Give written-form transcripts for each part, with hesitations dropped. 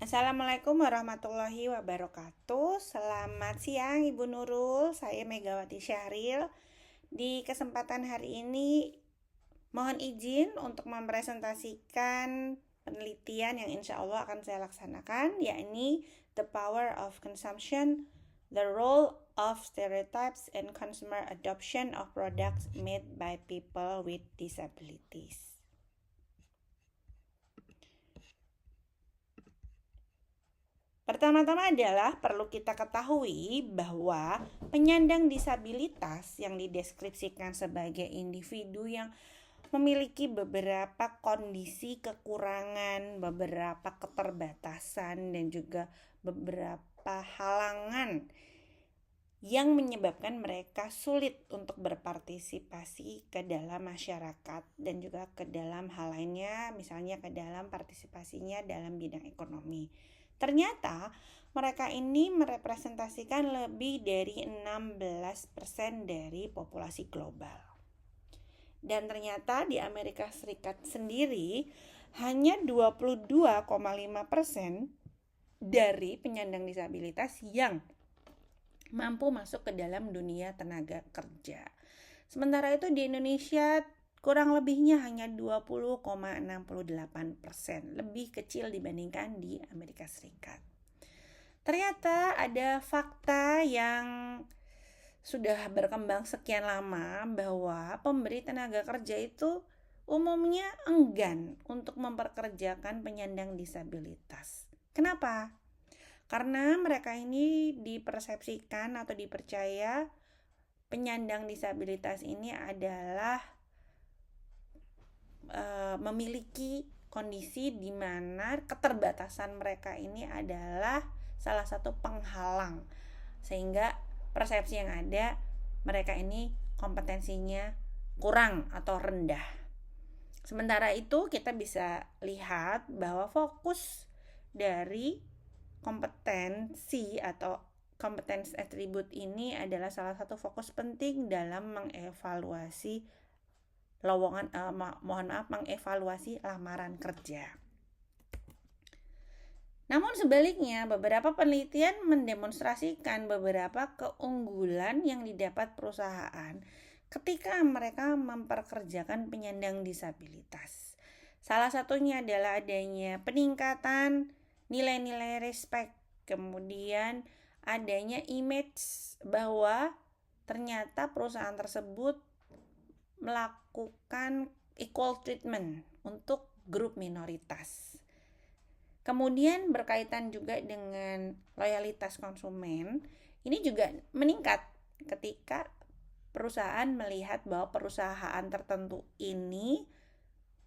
Assalamualaikum warahmatullahi wabarakatuh. Selamat siang Ibu Nurul, saya Megawati Syahril. Di kesempatan hari ini mohon izin untuk mempresentasikan penelitian yang insya Allah akan saya laksanakan, yakni The Power of Consumption, The Role of Stereotypes and Consumer Adoption of Products Made by People with Disabilities. Pertama-tama adalah perlu kita ketahui bahwa penyandang disabilitas yang dideskripsikan sebagai individu yang memiliki beberapa kondisi kekurangan, beberapa keterbatasan, dan juga beberapa halangan yang menyebabkan mereka sulit untuk berpartisipasi ke dalam masyarakat dan juga ke dalam hal lainnya, misalnya ke dalam partisipasinya dalam bidang ekonomi. Ternyata mereka ini merepresentasikan lebih dari 16% dari populasi global. Dan ternyata di Amerika Serikat sendiri hanya 22,5% dari penyandang disabilitas yang mampu masuk ke dalam dunia tenaga kerja. Sementara itu di Indonesia kurang lebihnya hanya 20,68%, lebih kecil dibandingkan di Amerika Serikat. Ternyata ada fakta yang sudah berkembang sekian lama bahwa pemberi tenaga kerja itu umumnya enggan untuk memperkerjakan penyandang disabilitas. Kenapa? Karena mereka ini dipersepsikan atau dipercaya penyandang disabilitas ini adalah memiliki kondisi di mana keterbatasan mereka ini adalah salah satu penghalang, sehingga persepsi yang ada mereka ini kompetensinya kurang atau rendah. Sementara itu kita bisa lihat bahwa fokus dari kompetensi atau competence attribute ini adalah salah satu fokus penting dalam mengevaluasi mengevaluasi lamaran kerja. Namun sebaliknya, beberapa penelitian mendemonstrasikan beberapa keunggulan yang didapat perusahaan ketika mereka memperkerjakan penyandang disabilitas. Salah satunya adalah adanya peningkatan nilai-nilai respect, kemudian adanya image bahwa ternyata perusahaan tersebut melakukan equal treatment untuk grup minoritas. Kemudian berkaitan juga dengan loyalitas konsumen, ini juga meningkat ketika perusahaan melihat bahwa perusahaan tertentu ini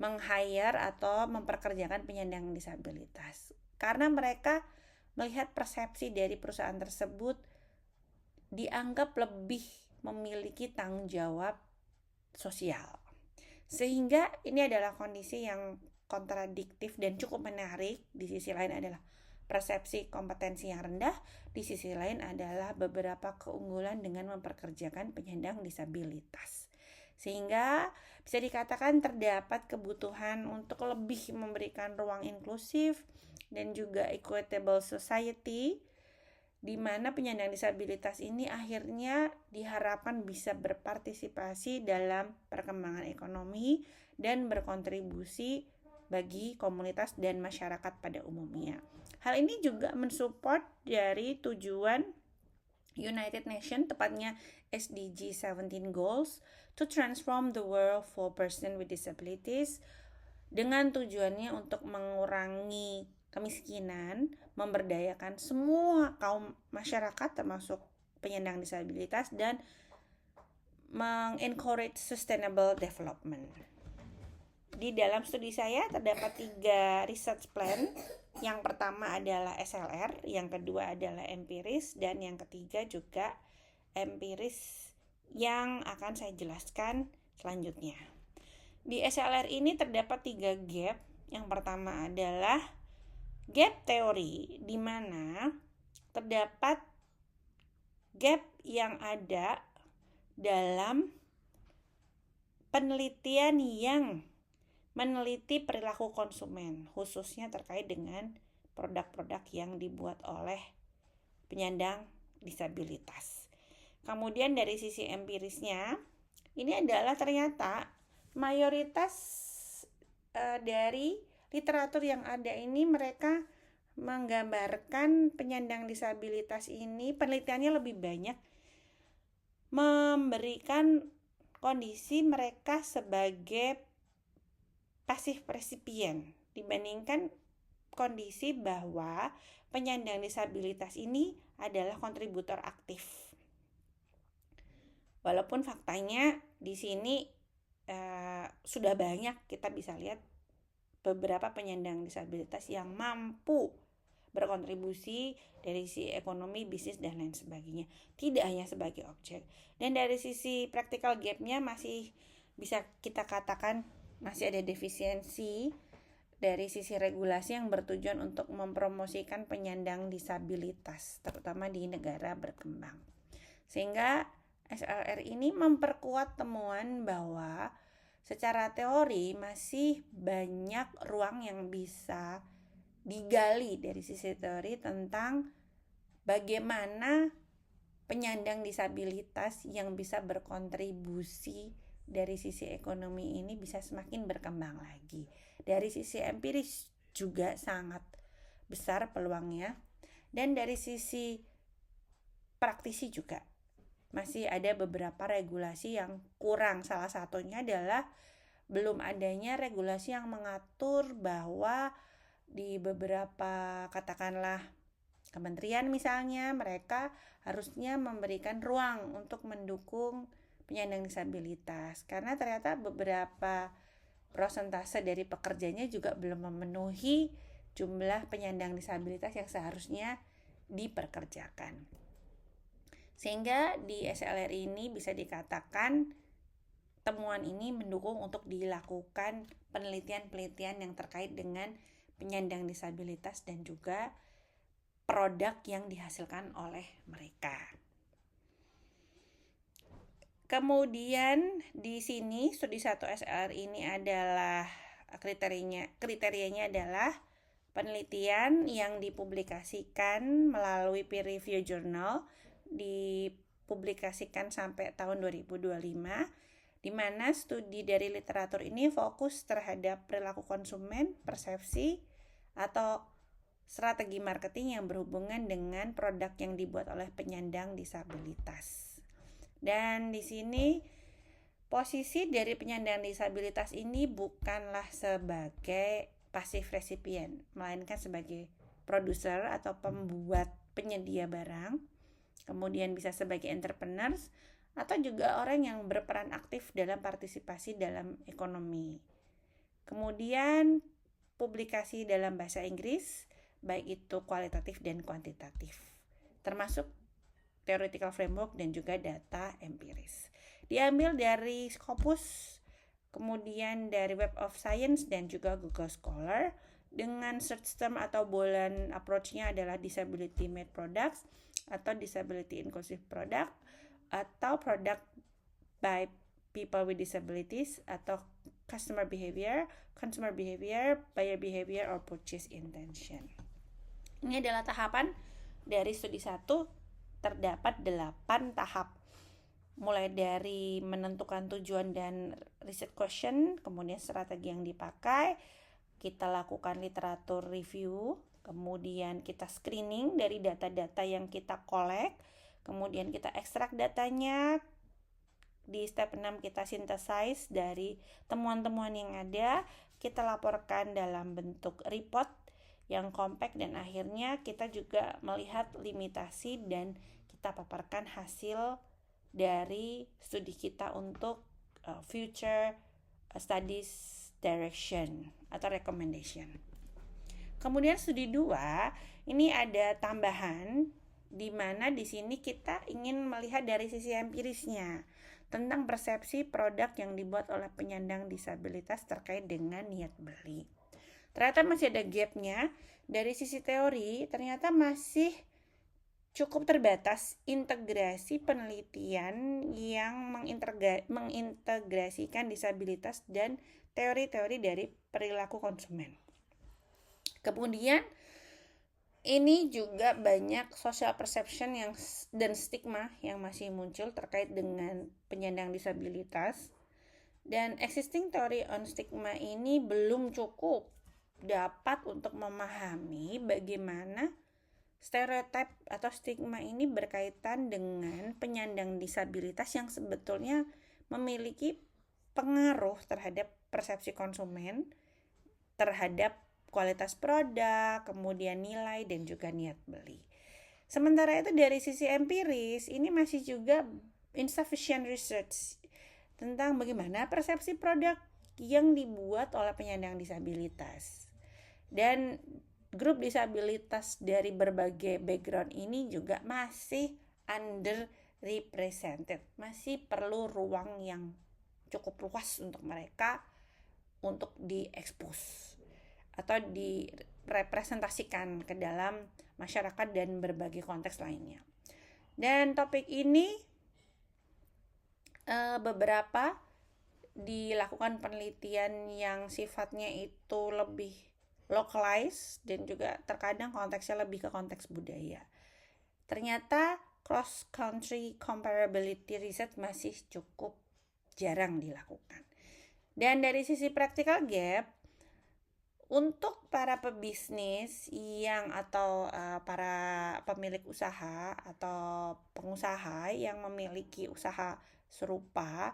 meng-hire atau memperkerjakan penyandang disabilitas. Karena mereka melihat persepsi dari perusahaan tersebut dianggap lebih memiliki tanggung jawab sosial. Sehingga ini adalah kondisi yang kontradiktif dan cukup menarik. Di sisi lain adalah persepsi kompetensi yang rendah, di sisi lain adalah beberapa keunggulan dengan memperkerjakan penyandang disabilitas. Sehingga bisa dikatakan terdapat kebutuhan untuk lebih memberikan ruang inklusif dan juga equitable society, di mana penyandang disabilitas ini akhirnya diharapkan bisa berpartisipasi dalam perkembangan ekonomi dan berkontribusi bagi komunitas dan masyarakat pada umumnya. Hal ini juga mensupport dari tujuan United Nations, tepatnya SDG 17 Goals, to transform the world for persons with disabilities, dengan tujuannya untuk mengurangi kemiskinan, memberdayakan semua kaum masyarakat termasuk penyandang disabilitas, dan mengencourage sustainable development. Di dalam studi saya terdapat 3 research plan. Yang pertama adalah SLR, yang kedua adalah empiris, dan yang ketiga juga empiris yang akan saya jelaskan selanjutnya. Di SLR ini terdapat 3 gap. Yang pertama adalah gap teori, di mana terdapat gap yang ada dalam penelitian yang meneliti perilaku konsumen, khususnya terkait dengan produk-produk yang dibuat oleh penyandang disabilitas. Kemudian dari sisi empirisnya, ini adalah ternyata mayoritas dari literatur yang ada ini mereka menggambarkan penyandang disabilitas ini, penelitiannya lebih banyak memberikan kondisi mereka sebagai pasif resipien dibandingkan kondisi bahwa penyandang disabilitas ini adalah kontributor aktif. Walaupun faktanya di sini sudah banyak kita bisa lihat beberapa penyandang disabilitas yang mampu berkontribusi dari sisi ekonomi, bisnis, dan lain sebagainya. Tidak hanya sebagai objek. Dan dari sisi practical gap-nya masih bisa kita katakan masih ada defisiensi dari sisi regulasi yang bertujuan untuk mempromosikan penyandang disabilitas, terutama di negara berkembang. Sehingga SLR ini memperkuat temuan bahwa secara teori masih banyak ruang yang bisa digali dari sisi teori tentang bagaimana penyandang disabilitas yang bisa berkontribusi dari sisi ekonomi ini bisa semakin berkembang lagi. Dari sisi empiris juga sangat besar peluangnya, dan dari sisi praktisi juga masih ada beberapa regulasi yang kurang. Salah satunya adalah belum adanya regulasi yang mengatur bahwa di beberapa katakanlah kementerian misalnya, mereka harusnya memberikan ruang untuk mendukung penyandang disabilitas, karena ternyata beberapa persentase dari pekerjanya juga belum memenuhi jumlah penyandang disabilitas yang seharusnya diperkerjakan. Sehingga di SLR ini bisa dikatakan temuan ini mendukung untuk dilakukan penelitian-penelitian yang terkait dengan penyandang disabilitas dan juga produk yang dihasilkan oleh mereka. Kemudian di sini studi 1 SLR ini adalah kriterianya adalah penelitian yang dipublikasikan melalui peer review journal, dipublikasikan sampai tahun 2025, di mana studi dari literatur ini fokus terhadap perilaku konsumen, persepsi, atau strategi marketing yang berhubungan dengan produk yang dibuat oleh penyandang disabilitas. Dan di sini posisi dari penyandang disabilitas ini bukanlah sebagai pasif resipien, melainkan sebagai produser atau pembuat penyedia barang, kemudian bisa sebagai entrepreneurs, atau juga orang yang berperan aktif dalam partisipasi dalam ekonomi. Kemudian publikasi dalam bahasa Inggris, baik itu kualitatif dan kuantitatif, termasuk theoretical framework dan juga data empiris. Diambil dari Scopus, kemudian dari Web of Science dan juga Google Scholar, dengan search term atau bulan approach-nya adalah disability made products atau disability inclusive product atau product by people with disabilities atau customer behavior, consumer behavior, buyer behavior, or purchase intention. Ini adalah tahapan dari studi 1, terdapat 8 tahap. Mulai dari menentukan tujuan dan research question, kemudian strategi yang dipakai, kita lakukan literatur review, kemudian kita screening dari data-data yang kita collect, kemudian kita ekstrak datanya. Di step 6 kita synthesize dari temuan-temuan yang ada, kita laporkan dalam bentuk report yang compact, dan akhirnya kita juga melihat limitasi dan kita paparkan hasil dari studi kita untuk future studies direction atau recommendation. Kemudian studi 2 ini ada tambahan, di mana di sini kita ingin melihat dari sisi empirisnya tentang persepsi produk yang dibuat oleh penyandang disabilitas terkait dengan niat beli. Ternyata masih ada gapnya. Dari sisi teori ternyata masih cukup terbatas integrasi penelitian yang mengintegrasikan disabilitas dan teori-teori dari perilaku konsumen. Kemudian ini juga banyak social perception dan stigma yang masih muncul terkait dengan penyandang disabilitas. Dan existing theory on stigma ini belum cukup dapat untuk memahami bagaimana stereotip atau stigma ini berkaitan dengan penyandang disabilitas yang sebetulnya memiliki pengaruh terhadap persepsi konsumen, terhadap kualitas produk, kemudian nilai, dan juga niat beli. Sementara itu dari sisi empiris, ini masih juga insufficient research tentang bagaimana persepsi produk yang dibuat oleh penyandang disabilitas. Dan grup disabilitas dari berbagai background ini juga masih underrepresented. Masih perlu ruang yang cukup luas untuk mereka untuk diekspos atau direpresentasikan ke dalam masyarakat dan berbagai konteks lainnya. Dan topik ini beberapa dilakukan penelitian yang sifatnya itu lebih localized dan juga terkadang konteksnya lebih ke konteks budaya. Ternyata cross country comparability research masih cukup jarang dilakukan. Dan dari sisi practical gap, untuk para pebisnis atau para pemilik usaha atau pengusaha yang memiliki usaha serupa,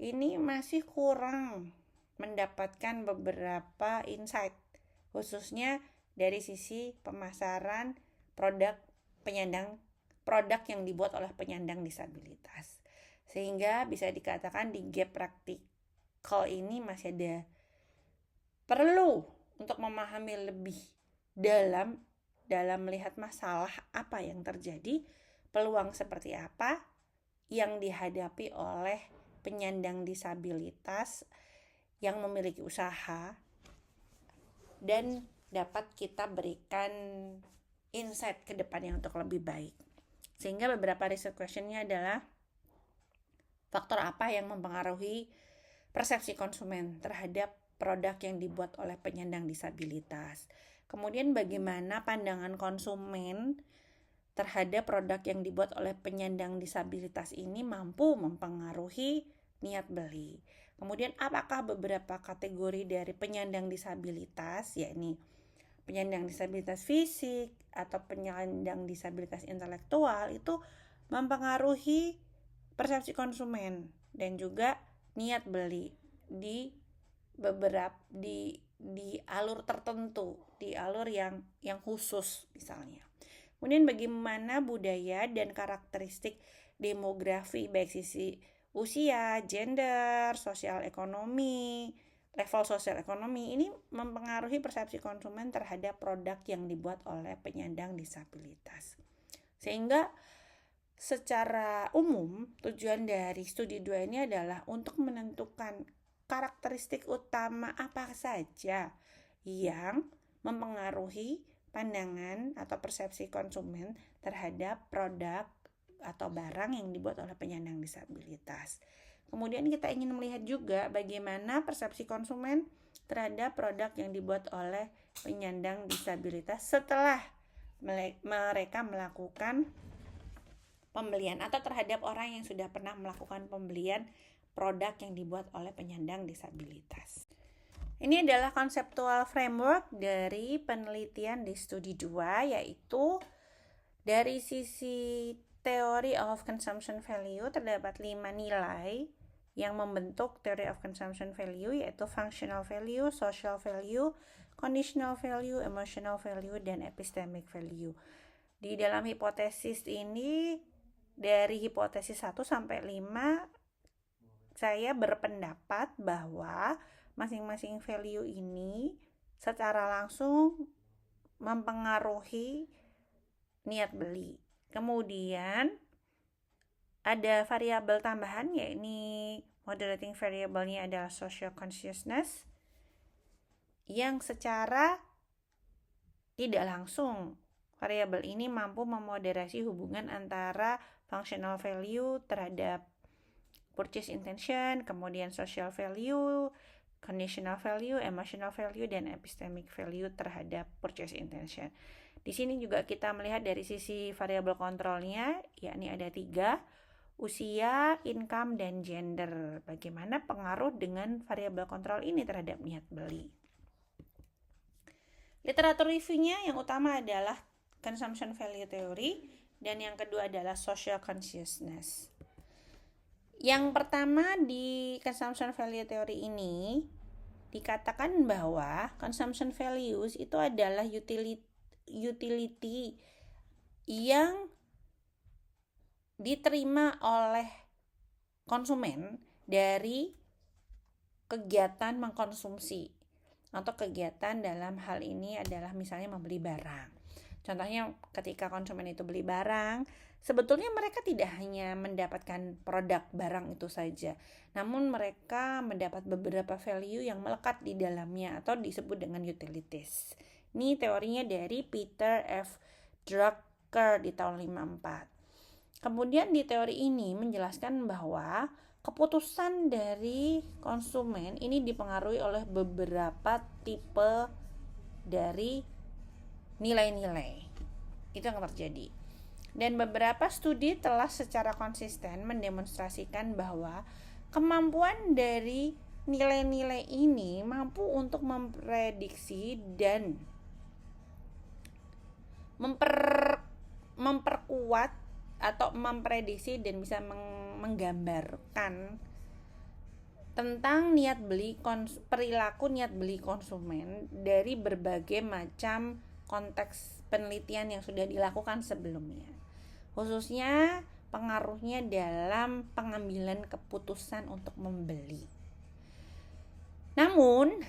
ini masih kurang mendapatkan beberapa insight, khususnya dari sisi pemasaran produk yang dibuat oleh penyandang disabilitas. Sehingga bisa dikatakan di gap praktikal ini masih ada perlu untuk memahami lebih dalam melihat masalah apa yang terjadi, peluang seperti apa yang dihadapi oleh penyandang disabilitas yang memiliki usaha, dan dapat kita berikan insight ke depannya untuk lebih baik. Sehingga beberapa research questionnya adalah faktor apa yang mempengaruhi persepsi konsumen terhadap produk yang dibuat oleh penyandang disabilitas. Kemudian bagaimana pandangan konsumen terhadap produk yang dibuat oleh penyandang disabilitas ini mampu mempengaruhi niat beli. Kemudian apakah beberapa kategori dari penyandang disabilitas, yakni penyandang disabilitas fisik atau penyandang disabilitas intelektual, itu mempengaruhi persepsi konsumen dan juga niat beli di alur tertentu, di alur yang khusus misalnya. Kemudian bagaimana budaya dan karakteristik demografi baik sisi usia, gender, sosial ekonomi, level sosial ekonomi ini mempengaruhi persepsi konsumen terhadap produk yang dibuat oleh penyandang disabilitas. Sehingga secara umum tujuan dari studi 2 ini adalah untuk menentukan karakteristik utama apa saja yang mempengaruhi pandangan atau persepsi konsumen terhadap produk atau barang yang dibuat oleh penyandang disabilitas. Kemudian kita ingin melihat juga bagaimana persepsi konsumen terhadap produk yang dibuat oleh penyandang disabilitas setelah mereka melakukan pembelian atau terhadap orang yang sudah pernah melakukan pembelian produk yang dibuat oleh penyandang disabilitas. Ini adalah conceptual framework dari penelitian di studi 2, yaitu dari sisi theory of consumption value terdapat 5 nilai yang membentuk theory of consumption value, yaitu functional value, social value, conditional value, emotional value, dan epistemic value. Di dalam hipotesis ini, dari hipotesis 1 sampai 5, saya berpendapat bahwa masing-masing value ini secara langsung mempengaruhi niat beli. Kemudian ada variabel tambahan, yakni moderating variabelnya adalah social consciousness, yang secara tidak langsung variabel ini mampu memoderasi hubungan antara functional value terhadap purchase intention, kemudian social value, conditional value, emotional value, dan epistemic value terhadap purchase intention. Di sini juga kita melihat dari sisi variabel kontrolnya, yakni ada 3, usia, income, dan gender. Bagaimana pengaruh dengan variabel kontrol ini terhadap niat beli? Literatur reviewnya yang utama adalah consumption value theory, dan yang kedua adalah social consciousness. Yang pertama di consumption value theory ini dikatakan bahwa consumption values itu adalah utility yang diterima oleh konsumen dari kegiatan mengkonsumsi atau kegiatan dalam hal ini adalah misalnya membeli barang. Contohnya ketika konsumen itu beli barang, sebetulnya mereka tidak hanya mendapatkan produk barang itu saja, namun mereka mendapat beberapa value yang melekat di dalamnya atau disebut dengan utilities. Ini teorinya dari Peter F. Drucker di tahun 54. Kemudian di teori ini menjelaskan bahwa keputusan dari konsumen ini dipengaruhi oleh beberapa tipe dari nilai-nilai. Itu yang terjadi. Dan beberapa studi telah secara konsisten mendemonstrasikan bahwa kemampuan dari nilai-nilai ini mampu untuk memprediksi dan memperkuat atau memprediksi dan bisa menggambarkan tentang perilaku niat beli konsumen dari berbagai macam konteks penelitian yang sudah dilakukan sebelumnya, khususnya pengaruhnya dalam pengambilan keputusan untuk membeli. Namun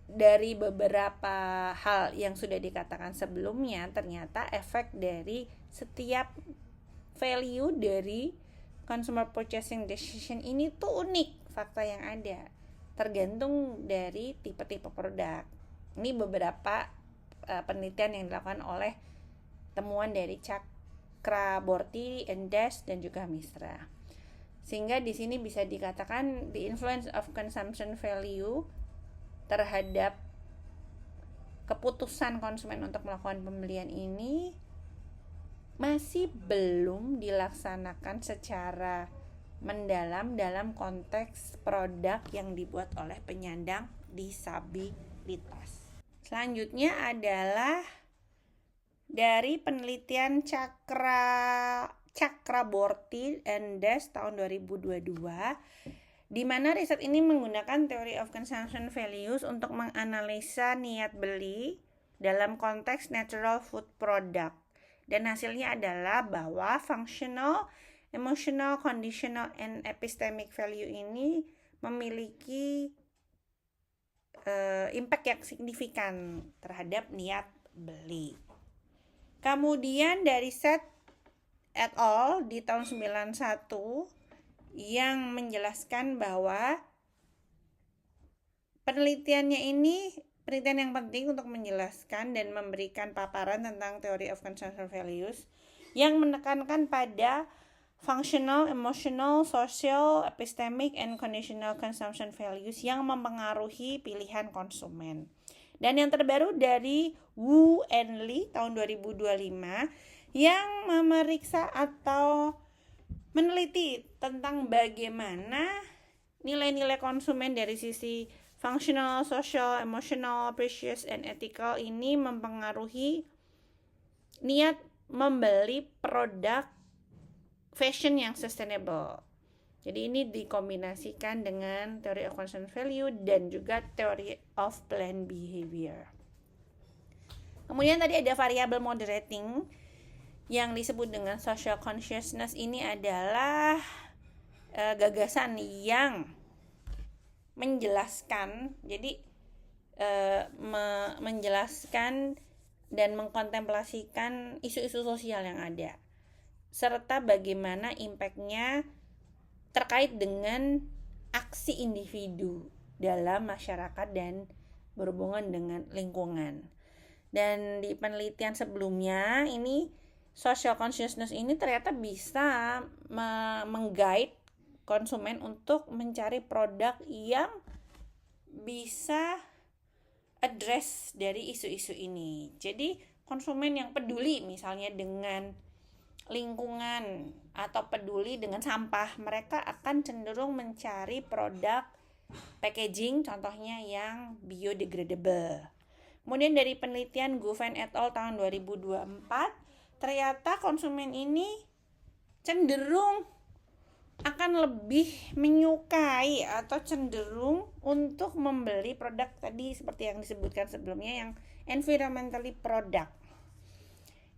dari beberapa hal yang sudah dikatakan sebelumnya, ternyata efek dari setiap value dari consumer purchasing decision ini tuh unik, fakta yang ada tergantung dari tipe-tipe produk. Ini beberapa penelitian yang dilakukan oleh temuan dari Chakraborty, Endes, dan juga Misra. Sehingga di sini bisa dikatakan the influence of consumption value terhadap keputusan konsumen untuk melakukan pembelian ini masih belum dilaksanakan secara mendalam dalam konteks produk yang dibuat oleh penyandang disabilitas. Selanjutnya adalah dari penelitian Chakraborty and Des tahun 2022, di mana riset ini menggunakan theory of consumption values untuk menganalisa niat beli dalam konteks natural food product. Dan hasilnya adalah bahwa functional, emotional, conditional, and epistemic value ini memiliki impact yang signifikan terhadap niat beli. Kemudian dari Seth et al. Di tahun 91 yang menjelaskan bahwa penelitian yang penting untuk menjelaskan dan memberikan paparan tentang theory of consumption values yang menekankan pada functional, emotional, social, epistemic, and conditional consumption values yang mempengaruhi pilihan konsumen. Dan yang terbaru dari Wu and Lee tahun 2025 yang memeriksa atau meneliti tentang bagaimana nilai-nilai konsumen dari sisi functional, social, emotional, precious, and ethical ini mempengaruhi niat membeli produk fashion yang sustainable. Jadi ini dikombinasikan dengan theory of consumption value dan juga theory of planned behavior. Kemudian tadi ada variabel moderating yang disebut dengan social consciousness. Ini adalah gagasan yang menjelaskan, jadi menjelaskan dan mengkontemplasikan isu-isu sosial yang ada, serta bagaimana impact-nya terkait dengan aksi individu dalam masyarakat dan berhubungan dengan lingkungan. Dan di penelitian sebelumnya ini social consciousness ini ternyata bisa mengguide konsumen untuk mencari produk yang bisa address dari isu-isu ini. Jadi konsumen yang peduli misalnya dengan lingkungan atau peduli dengan sampah, mereka akan cenderung mencari produk packaging contohnya yang biodegradable. Kemudian dari penelitian Guven et al. Tahun 2024, ternyata konsumen ini cenderung akan lebih menyukai atau cenderung untuk membeli produk tadi seperti yang disebutkan sebelumnya yang environmentally product.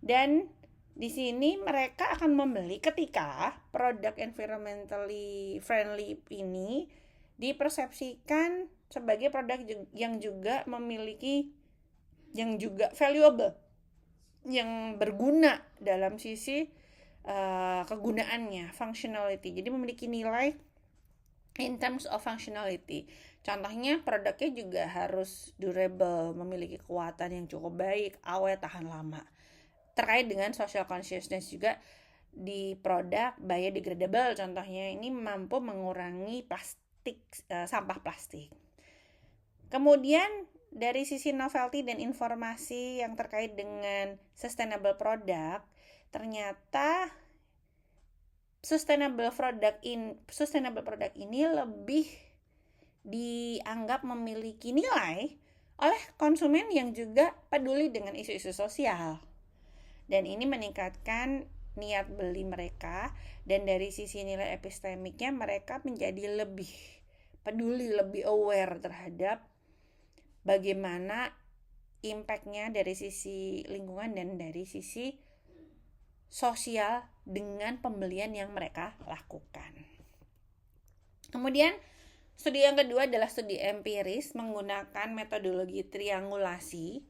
Dan di sini mereka akan membeli ketika produk environmentally friendly ini dipersepsikan sebagai produk yang juga memiliki, yang juga valuable, yang berguna dalam sisi kegunaannya, functionality. Jadi memiliki nilai in terms of functionality. Contohnya produknya juga harus durable, memiliki kekuatan yang cukup baik, awet, tahan lama. Terkait dengan social consciousness juga di produk biodegradable, contohnya ini mampu mengurangi plastik, sampah plastik. Kemudian dari sisi novelty dan informasi yang terkait dengan sustainable product, ternyata sustainable product ini lebih dianggap memiliki nilai oleh konsumen yang juga peduli dengan isu-isu sosial. Dan ini meningkatkan niat beli mereka, dan dari sisi nilai epistemiknya mereka menjadi lebih peduli, lebih aware terhadap bagaimana impact-nya dari sisi lingkungan dan dari sisi sosial dengan pembelian yang mereka lakukan. Kemudian studi yang kedua adalah studi empiris menggunakan metodologi triangulasi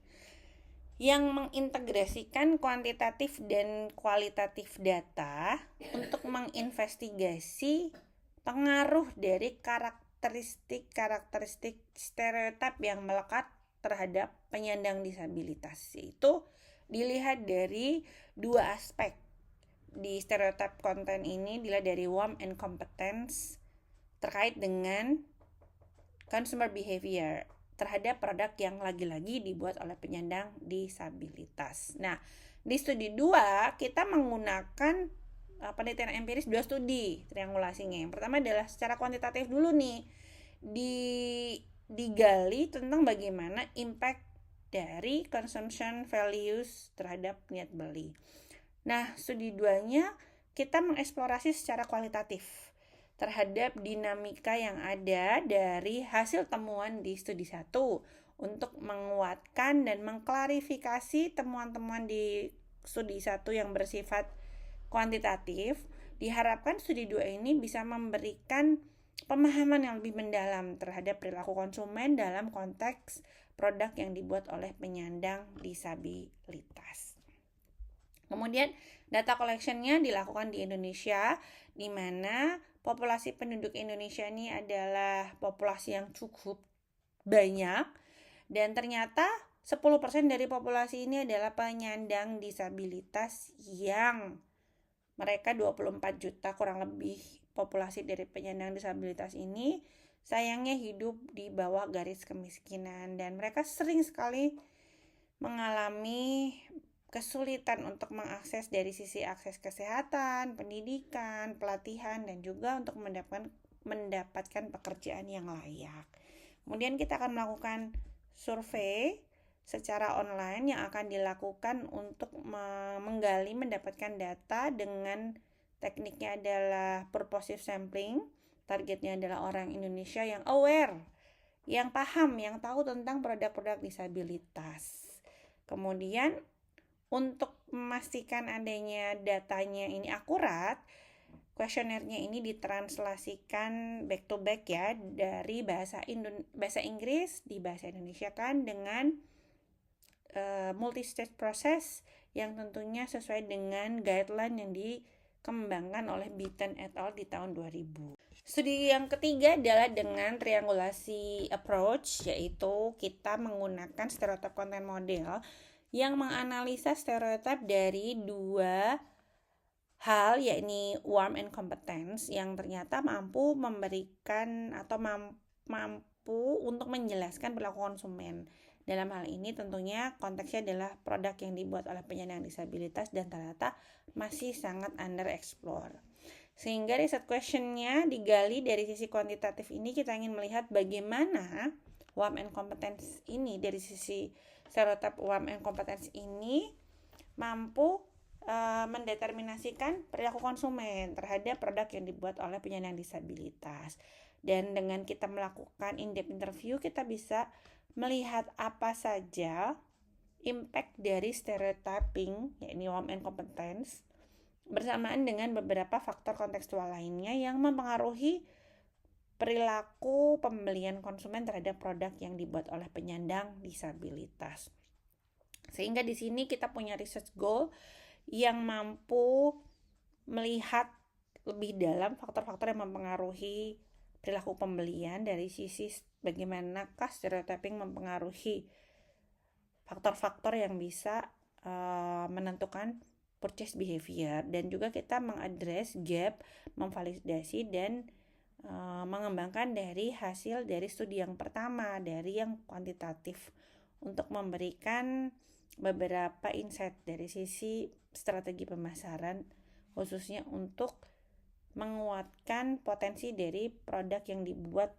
yang mengintegrasikan kuantitatif dan kualitatif data untuk menginvestigasi pengaruh dari karakteristik stereotip yang melekat terhadap penyandang disabilitas. Itu dilihat dari dua aspek. Di stereotip konten ini dilihat dari warmth and competence terkait dengan consumer behavior terhadap produk yang lagi-lagi dibuat oleh penyandang disabilitas. Nah, di studi 2 kita menggunakan penelitian empiris 2 studi triangulasinya. Yang pertama adalah secara kuantitatif dulu nih. Digali tentang bagaimana impact dari consumption values terhadap niat beli. Nah, studi 2-nya kita mengeksplorasi secara kualitatif terhadap dinamika yang ada dari hasil temuan di studi 1 untuk menguatkan dan mengklarifikasi temuan-temuan di studi 1 yang bersifat kuantitatif. Diharapkan studi 2 ini bisa memberikan pemahaman yang lebih mendalam terhadap perilaku konsumen dalam konteks produk yang dibuat oleh penyandang disabilitas. Kemudian data collection-nya dilakukan di Indonesia, di mana populasi penduduk Indonesia ini adalah populasi yang cukup banyak, dan ternyata 10% dari populasi ini adalah penyandang disabilitas yang mereka 24 juta kurang lebih populasi dari penyandang disabilitas ini sayangnya hidup di bawah garis kemiskinan, dan mereka sering sekali mengalami kesulitan untuk mengakses dari sisi akses kesehatan, pendidikan, pelatihan, dan juga untuk mendapatkan pekerjaan yang layak. Kemudian kita akan melakukan survei secara online yang akan dilakukan untuk menggali, mendapatkan data dengan tekniknya adalah purposive sampling. Targetnya adalah orang Indonesia yang aware, yang paham, yang tahu tentang produk-produk disabilitas. Kemudian untuk memastikan adanya datanya ini akurat, kuesionernya ini ditranslasikan back to back ya, dari bahasa Inggris di bahasa Indonesia kan, dengan multi-stage process yang tentunya sesuai dengan guideline yang dikembangkan oleh Beaton et al. Di tahun 2000. Studi yang ketiga adalah dengan triangulasi approach, yaitu kita menggunakan stereotip content model yang menganalisa stereotip dari dua hal, yakni warmth and competence, yang ternyata mampu memberikan atau mampu untuk menjelaskan perilaku konsumen. Dalam hal ini tentunya konteksnya adalah produk yang dibuat oleh penyandang disabilitas dan ternyata masih sangat underexplore. Sehingga riset questionnya digali dari sisi kuantitatif ini, kita ingin melihat bagaimana WAM and competence ini, dari sisi stereotip WAM and competence ini mampu mendeterminasikan perilaku konsumen terhadap produk yang dibuat oleh penyandang disabilitas. Dan dengan kita melakukan in-depth interview, kita bisa melihat apa saja impact dari stereotyping, yakni WAM and competence, bersamaan dengan beberapa faktor kontekstual lainnya yang mempengaruhi perilaku pembelian konsumen terhadap produk yang dibuat oleh penyandang disabilitas. Sehingga di sini kita punya research goal yang mampu melihat lebih dalam faktor-faktor yang mempengaruhi perilaku pembelian dari sisi bagaimanakah stereotyping mempengaruhi faktor-faktor yang bisa menentukan purchase behavior, dan juga kita mengadres gap, memvalidasi dan mengembangkan dari hasil dari studi yang pertama, dari yang kuantitatif, untuk memberikan beberapa insight dari sisi strategi pemasaran, khususnya untuk menguatkan potensi dari produk yang dibuat,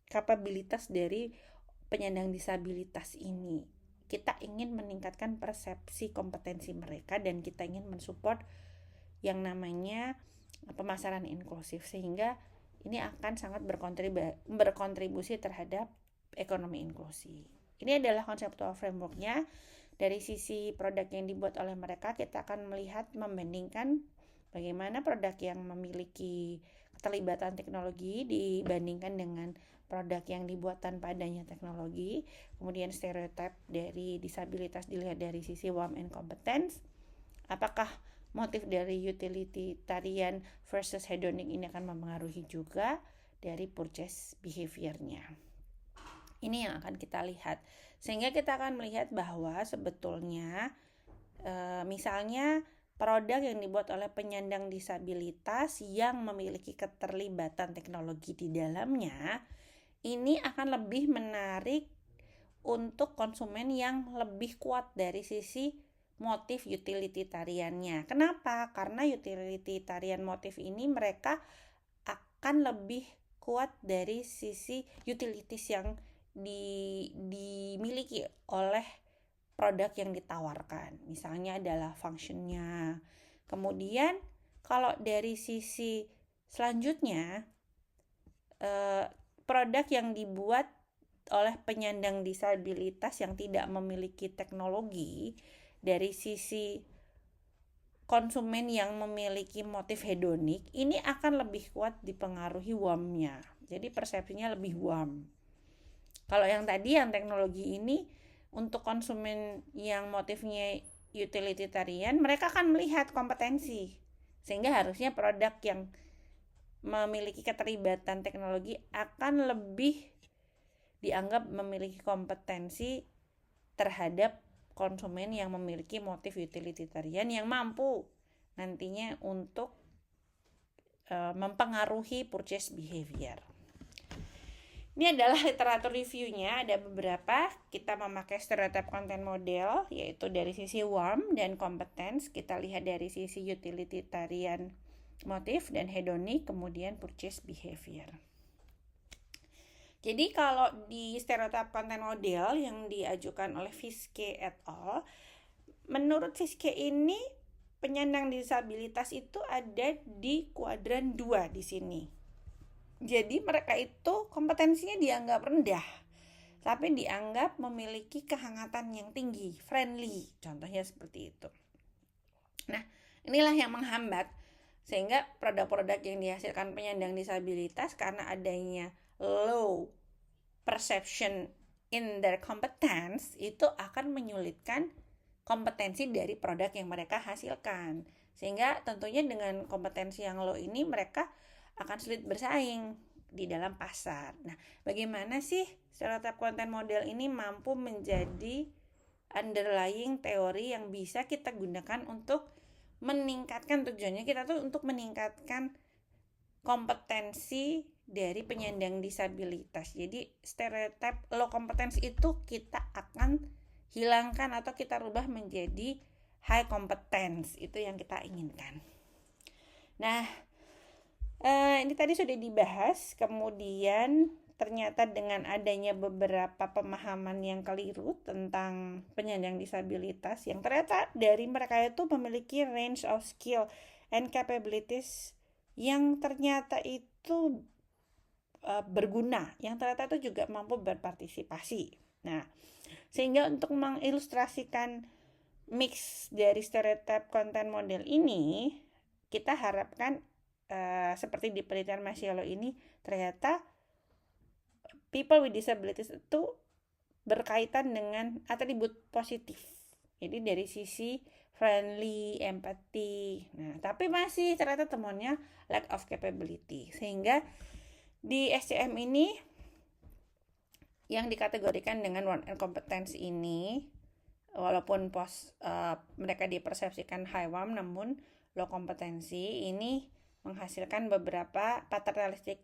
kapabilitas dari penyandang disabilitas ini. Kita ingin meningkatkan persepsi kompetensi mereka dan kita ingin mensupport yang namanya pemasaran inklusif, sehingga ini akan sangat berkontribusi terhadap ekonomi inklusi. Ini adalah konseptual frameworknya. Dari sisi produk yang dibuat oleh mereka, kita akan melihat, membandingkan bagaimana produk yang memiliki keterlibatan teknologi dibandingkan dengan produk yang dibuat tanpa adanya teknologi. Kemudian stereotip dari disabilitas dilihat dari sisi WAM and competence. Apakah motif dari utilitarian versus hedonic ini akan mempengaruhi juga dari purchase behavior-nya. Ini yang akan kita lihat. Sehingga kita akan melihat bahwa sebetulnya misalnya produk yang dibuat oleh penyandang disabilitas yang memiliki keterlibatan teknologi di dalamnya, ini akan lebih menarik untuk konsumen yang lebih kuat dari sisi motif utilitariannya. Kenapa? Karena utilitarian motif ini mereka akan lebih kuat dari sisi utilities yang dimiliki oleh produk yang ditawarkan. Misalnya adalah functionnya. Kemudian kalau dari sisi selanjutnya, produk yang dibuat oleh penyandang disabilitas yang tidak memiliki teknologi, dari sisi konsumen yang memiliki motif hedonik, ini akan lebih kuat dipengaruhi WAM-nya. Jadi persepsinya lebih WAM. Kalau yang tadi, yang teknologi ini, untuk konsumen yang motifnya utilitarian, mereka akan melihat kompetensi. Sehingga harusnya produk yang memiliki keterlibatan teknologi akan lebih dianggap memiliki kompetensi terhadap konsumen yang memiliki motif utilitarian yang mampu nantinya untuk mempengaruhi purchase behavior. Ini adalah literatur reviewnya, ada beberapa. Kita memakai stereotype content model, yaitu dari sisi WARM dan competence. Kita lihat dari sisi utilitarian motif dan hedonic, kemudian purchase behavior. Jadi kalau di stereotype content model yang diajukan oleh Fiske et al., menurut Fiske ini penyandang disabilitas itu ada di kuadran 2 di sini. Jadi mereka itu kompetensinya dianggap rendah, tapi dianggap memiliki kehangatan yang tinggi, friendly, contohnya seperti itu. Nah, inilah yang menghambat, sehingga produk-produk yang dihasilkan penyandang disabilitas karena adanya low perception in their competence, itu akan menyulitkan kompetensi dari produk yang mereka hasilkan. Sehingga tentunya dengan kompetensi yang low ini, mereka akan sulit bersaing di dalam pasar. Nah, bagaimana sih stereotype content model ini mampu menjadi underlying teori yang bisa kita gunakan untuk meningkatkan, tujuannya kita tuh untuk meningkatkan kompetensi dari penyandang disabilitas. Jadi stereotip low competence itu kita akan hilangkan atau kita rubah menjadi high competence. Itu yang kita inginkan. Nah, ini tadi sudah dibahas. Kemudian ternyata dengan adanya beberapa pemahaman yang keliru tentang penyandang disabilitas, yang ternyata dari mereka itu memiliki range of skill and capabilities yang ternyata itu berguna, yang ternyata itu juga mampu berpartisipasi. Nah, sehingga untuk mengilustrasikan mix dari stereotip konten model ini, kita harapkan seperti di penelitian Masciolo ini, ternyata people with disabilities itu berkaitan dengan atribut positif. Jadi dari sisi friendly, empathy. Nah, tapi masih ternyata temuannya lack of capability. Sehingga di SCM ini yang dikategorikan dengan one and competence ini, walaupun mereka dipersepsikan high WAM namun low kompetensi, ini menghasilkan beberapa paternalistic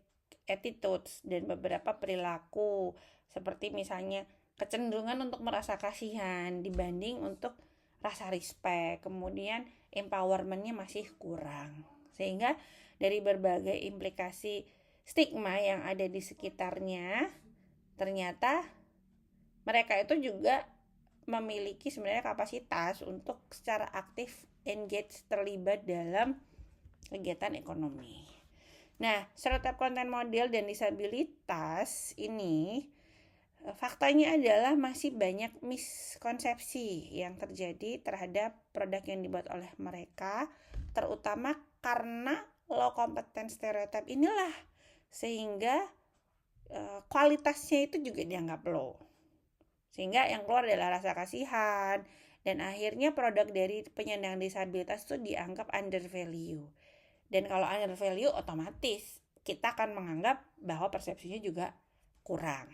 attitudes dan beberapa perilaku seperti misalnya kecenderungan untuk merasa kasihan dibanding untuk rasa respect, kemudian empowermentnya masih kurang, sehingga dari berbagai implikasi stigma yang ada di sekitarnya, ternyata mereka itu juga memiliki sebenarnya kapasitas untuk secara aktif engage terlibat dalam kegiatan ekonomi. Nah, stereotip konten model dan disabilitas ini faktanya adalah masih banyak miskonsepsi yang terjadi terhadap produk yang dibuat oleh mereka, terutama karena low competence stereotip inilah sehingga kualitasnya itu juga dianggap low, sehingga yang keluar adalah rasa kasihan, dan akhirnya produk dari penyandang disabilitas itu dianggap undervalue. Dan kalau undervalue, otomatis kita akan menganggap bahwa persepsinya juga kurang.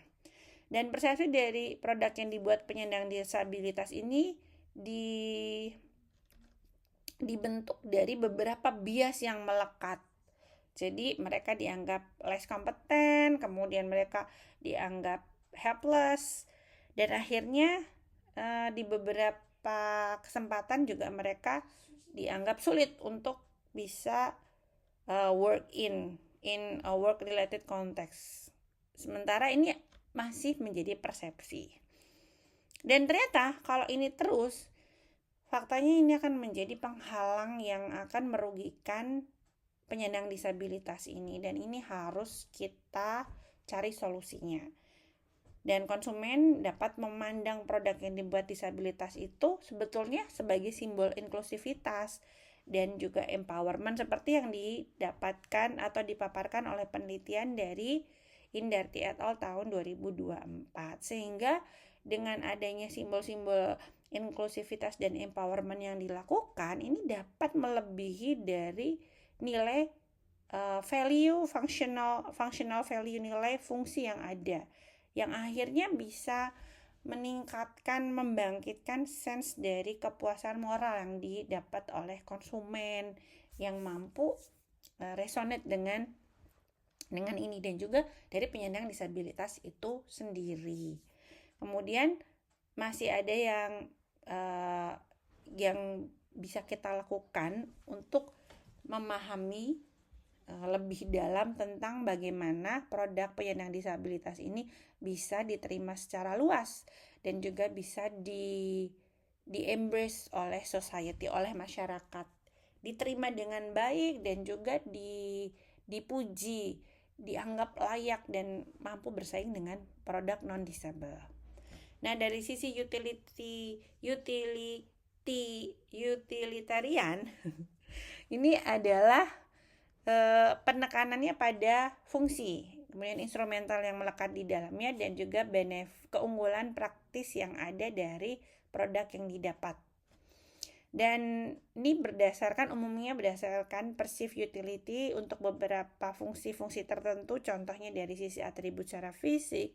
Dan persepsi dari produk yang dibuat penyandang disabilitas ini dibentuk dari beberapa bias yang melekat. Jadi mereka dianggap less kompeten, kemudian mereka dianggap helpless, dan akhirnya di beberapa kesempatan juga mereka dianggap sulit untuk bisa work in a work related context. Sementara ini masih menjadi persepsi. Dan ternyata kalau ini terus, faktanya ini akan menjadi penghalang yang akan merugikan penyandang disabilitas ini, dan ini harus kita cari solusinya. Dan konsumen dapat memandang produk yang dibuat disabilitas itu sebetulnya sebagai simbol inklusivitas dan juga empowerment seperti yang didapatkan atau dipaparkan oleh penelitian dari Indarti et al. Tahun 2024. Sehingga dengan adanya simbol-simbol inklusivitas dan empowerment yang dilakukan, ini dapat melebihi dari nilai value functional value, nilai fungsi yang ada, yang akhirnya bisa meningkatkan, membangkitkan sense dari kepuasan moral yang didapat oleh konsumen yang mampu resonate dengan ini, dan juga dari penyandang disabilitas itu sendiri. Kemudian masih ada yang bisa kita lakukan untuk memahami lebih dalam tentang bagaimana produk penyandang disabilitas ini bisa diterima secara luas dan juga bisa di-embrace oleh society, oleh masyarakat, diterima dengan baik dan juga dipuji, dianggap layak dan mampu bersaing dengan produk non-disable. Nah, dari sisi utilitarian ini adalah penekanannya pada fungsi, kemudian instrumental yang melekat di dalamnya, dan juga keunggulan praktis yang ada dari produk yang didapat. Dan ini umumnya berdasarkan perceived utility untuk beberapa fungsi-fungsi tertentu, contohnya dari sisi atribut secara fisik,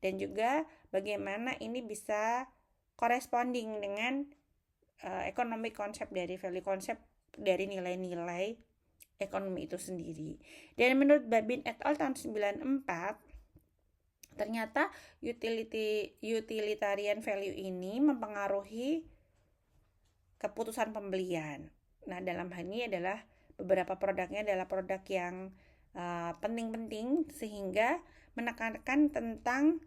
dan juga bagaimana ini bisa corresponding dengan economic concept dari value concept dari nilai-nilai ekonomi itu sendiri. Dan menurut Babin et al. Tahun 94, ternyata utilitarian value ini mempengaruhi keputusan pembelian. Nah, dalam hal ini adalah beberapa produknya adalah produk yang penting-penting sehingga menekankan tentang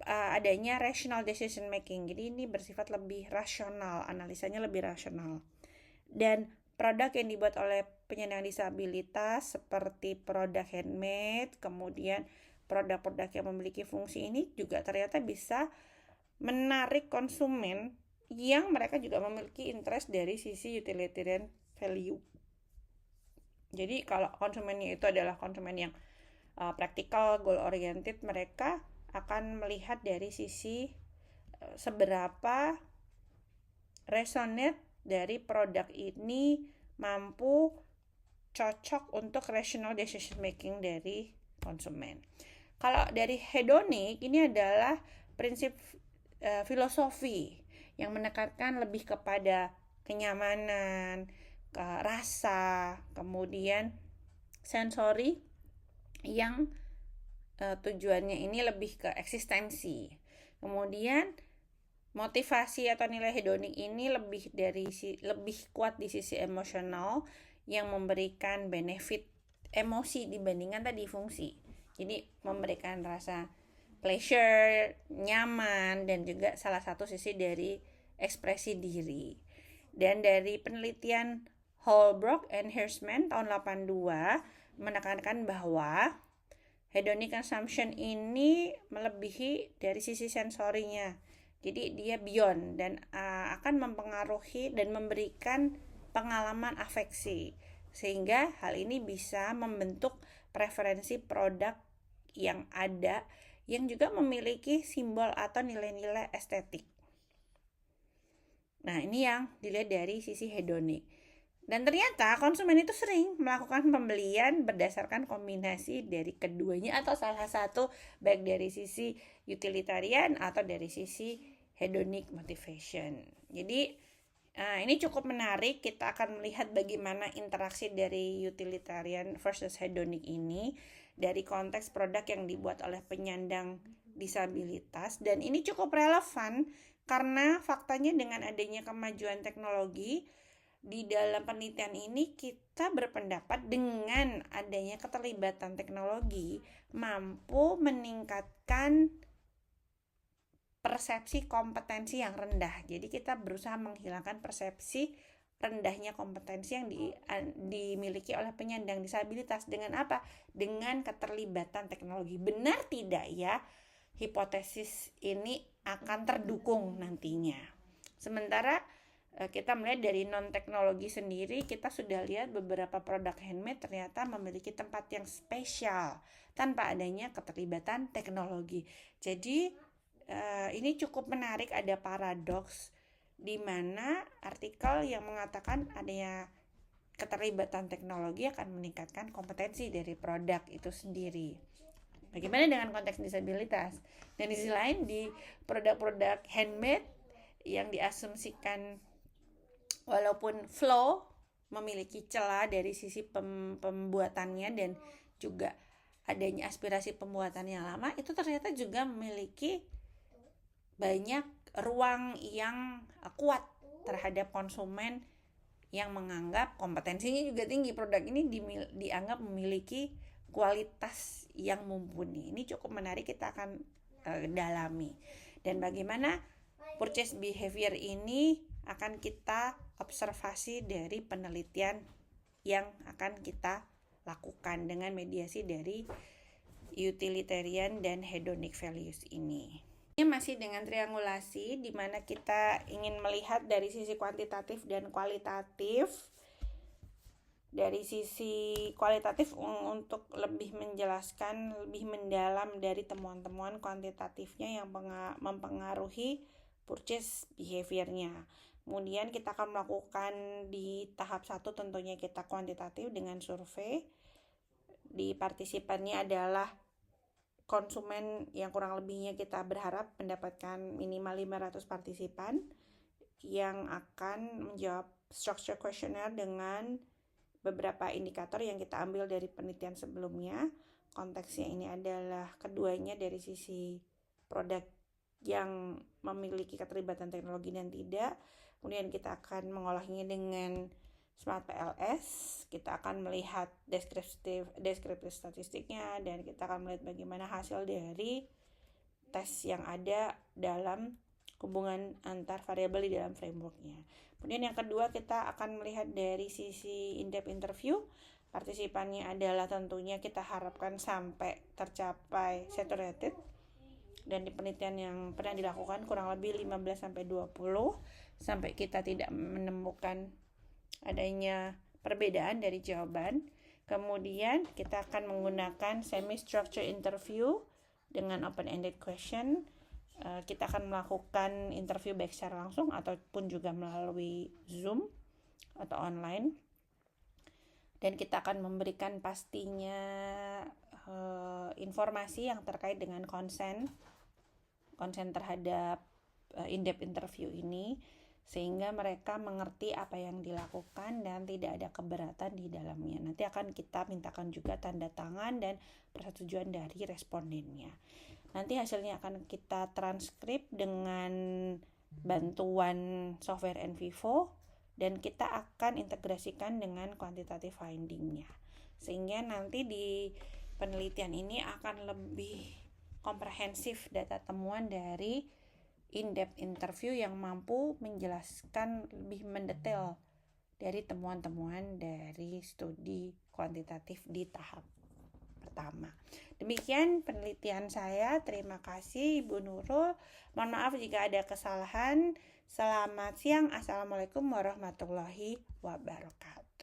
adanya rational decision making. Jadi ini bersifat lebih rasional, analisanya lebih rasional. Dan produk yang dibuat oleh penyandang disabilitas seperti produk handmade, kemudian produk-produk yang memiliki fungsi ini juga ternyata bisa menarik konsumen yang mereka juga memiliki interest dari sisi utilitarian value. Jadi kalau konsumennya itu adalah konsumen yang practical, goal oriented, mereka akan melihat dari sisi seberapa resonate dari produk ini mampu cocok untuk rational decision making dari konsumen. Kalau dari hedonik, ini adalah prinsip filosofi yang menekankan lebih kepada kenyamanan, rasa, kemudian sensori yang tujuannya ini lebih ke eksistensi. Kemudian motivasi atau nilai hedonik ini lebih kuat di sisi emosional yang memberikan benefit emosi dibandingkan tadi fungsi. Jadi memberikan rasa pleasure, nyaman, dan juga salah satu sisi dari ekspresi diri. Dan dari penelitian Holbrook and Hirschman tahun 82 menekankan bahwa hedonic consumption ini melebihi dari sisi sensorinya. Jadi dia beyond dan akan mempengaruhi dan memberikan pengalaman afeksi. Sehingga hal ini bisa membentuk preferensi produk yang ada yang juga memiliki simbol atau nilai-nilai estetik. Nah, ini yang dilihat dari sisi hedonik. Dan ternyata konsumen itu sering melakukan pembelian berdasarkan kombinasi dari keduanya atau salah satu, baik dari sisi utilitarian atau dari sisi hedonic motivation. Jadi ini cukup menarik. Kita akan melihat bagaimana interaksi dari utilitarian versus hedonic ini dari konteks produk yang dibuat oleh penyandang disabilitas. Dan ini cukup relevan karena faktanya dengan adanya kemajuan teknologi, di dalam penelitian ini kita berpendapat dengan adanya keterlibatan teknologi mampu meningkatkan persepsi kompetensi yang rendah. Jadi kita berusaha menghilangkan persepsi rendahnya kompetensi yang dimiliki oleh penyandang disabilitas dengan apa? Dengan keterlibatan teknologi. Benar tidak ya? Hipotesis ini akan terdukung nantinya. Sementara kita melihat dari non-teknologi sendiri, kita sudah lihat beberapa produk handmade ternyata memiliki tempat yang spesial tanpa adanya keterlibatan teknologi. Jadi ini cukup menarik, ada paradoks di mana artikel yang mengatakan adanya keterlibatan teknologi akan meningkatkan kompetensi dari produk itu sendiri. Bagaimana dengan konteks disabilitas? Dan di sisi lain, di produk-produk handmade yang diasumsikan walaupun flow memiliki celah dari sisi pembuatannya dan juga adanya aspirasi pembuatan yang lama, itu ternyata juga memiliki banyak ruang yang kuat terhadap konsumen yang menganggap kompetensinya juga tinggi. Produk ini dianggap memiliki kualitas yang mumpuni. Ini cukup menarik, kita akan dalami. Dan bagaimana purchase behavior ini akan kita observasi dari penelitian yang akan kita lakukan dengan mediasi dari utilitarian dan hedonic values ini. Ini masih dengan triangulasi di mana kita ingin melihat dari sisi kuantitatif dan kualitatif. Dari sisi kualitatif untuk lebih menjelaskan lebih mendalam dari temuan-temuan kuantitatifnya yang mempengaruhi purchase behavior-nya. Kemudian kita akan melakukan di tahap 1 tentunya kita kuantitatif dengan survei. Di partisipannya adalah konsumen yang kurang lebihnya kita berharap mendapatkan minimal 500 partisipan yang akan menjawab structure questionnaire dengan beberapa indikator yang kita ambil dari penelitian sebelumnya. Konteksnya ini adalah keduanya dari sisi produk yang memiliki keterlibatan teknologi dan tidak. Kemudian kita akan mengolahnya dengan Smart PLS, kita akan melihat deskriptif statistiknya, dan kita akan melihat bagaimana hasil dari tes yang ada dalam hubungan antar variabel di dalam frameworknya. Kemudian yang kedua, kita akan melihat dari sisi in-depth interview. Partisipannya adalah tentunya kita harapkan sampai tercapai saturated, dan di penelitian yang pernah dilakukan kurang lebih 15-20 sampai kita tidak menemukan adanya perbedaan dari jawaban. Kemudian kita akan menggunakan semi-structured interview dengan open-ended question. Kita akan melakukan interview baik secara langsung ataupun juga melalui Zoom atau online. Dan kita akan memberikan pastinya informasi yang terkait dengan konsen terhadap in-depth interview ini, sehingga mereka mengerti apa yang dilakukan dan tidak ada keberatan di dalamnya. Nanti akan kita mintakan juga tanda tangan dan persetujuan dari respondennya. Nanti hasilnya akan kita transkrip dengan bantuan software NVivo, dan kita akan integrasikan dengan quantitative findingnya, sehingga nanti di penelitian ini akan lebih komprehensif data temuan dari in-depth interview yang mampu menjelaskan lebih mendetail dari temuan-temuan dari studi kuantitatif di tahap pertama. Demikian penelitian saya. Terima kasih Ibu Nurul. Mohon maaf jika ada kesalahan. Selamat siang. Assalamualaikum warahmatullahi wabarakatuh.